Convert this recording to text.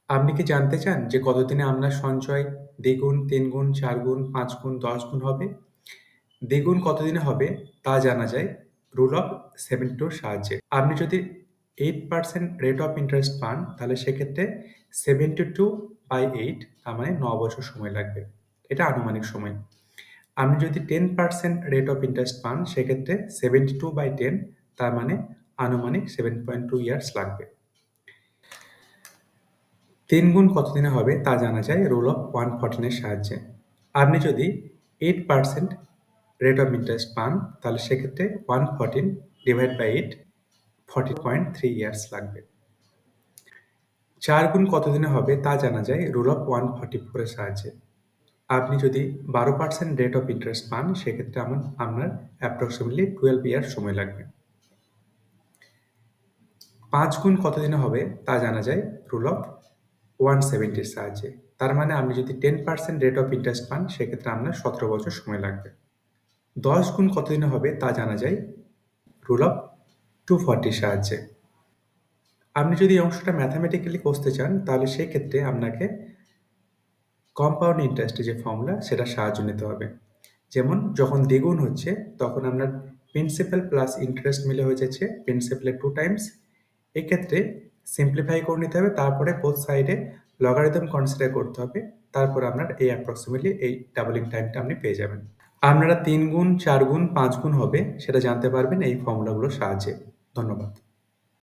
আপনি কি জানতে চান যে কতদিনে আপনার সঞ্চয় দ্বিগুণ, ৩ গুণ, ৪ গুণ, ৫ গুণ, ১০ গুণ হবে? দ্বিগুণ কতদিনে হবে তা জানা যায় রুল অফ 72 র সাহায্যে। আপনি যদি 8% রেট অফ ইন্টারেস্ট পান তাহলে সেক্ষেত্রে 72/8 তার মানে ৯ বছর সময় লাগবে। এটা আনুমানিক সময়। আপনি যদি 10% রেট অফ ইন্টারেস্ট পান সেক্ষেত্রে 72/10 তার মানে আনুমানিক 7.2 ইয়ার্স লাগবে। ৩ গুণ কতদিনে হবে তা জানা যায় রুল অফ 114 এর সাহায্যে। আপনি যদি 8% রেট অফ ইন্টারেস্ট পান তাহলে সেক্ষেত্রে 114 ডিভাইড বাই 8 40.3 ইয়ার্স লাগবে। ৪ গুণ কতদিনে হবে তা জানা যায় রুল অফ 144 এর সাহায্যে। আপনি যদি 12% রেট অফ ইন্টারেস্ট পান সেক্ষেত্রে আপনার অ্যাপ্রক্সিমেটলি 12 ইয়ার্স সময় লাগবে। ৫ গুণ কতদিনে হবে তা জানা যায় রুল অফ 170 এর সাহায্যে। তার মানে আপনি যদি 10% রেট অফ ইন্টারেস্ট পান সেক্ষেত্রে আপনার 17 বছর সময় লাগবে। ১০ গুণ কতদিনে হবে তা জানা যায় রুল অফ 240 এর সাহায্যে। আপনি যদি এই অংশটা ম্যাথামেটিক্যালি কষতে চান তাহলে সেক্ষেত্রে আপনাকে কম্পাউন্ড ইন্টারেস্টের যে ফর্মুলা সেটার সাহায্য নিতে হবে। যেমন যখন দ্বিগুণ হচ্ছে তখন আপনার প্রিন্সিপাল প্লাস ইন্টারেস্ট মিলে হয়ে যাচ্ছে প্রিন্সিপালের 2 টাইমস। এক্ষেত্রে সিম্পলিফাই করে নিতে হবে, তারপরে বোথ সাইডে লগারিদম কনসিডার করতে হবে। তারপর আপনার এই অ্যাপ্রক্সিমেটলি এই ডাবলিং টাইমটা আপনি পেয়ে যাবেন। আপনারা ৩ গুণ, ৪ গুণ, ৫ গুণ হবে সেটা জানতে পারবেন এই ফর্মুলাগুলোর সাহায্যে। ধন্যবাদ।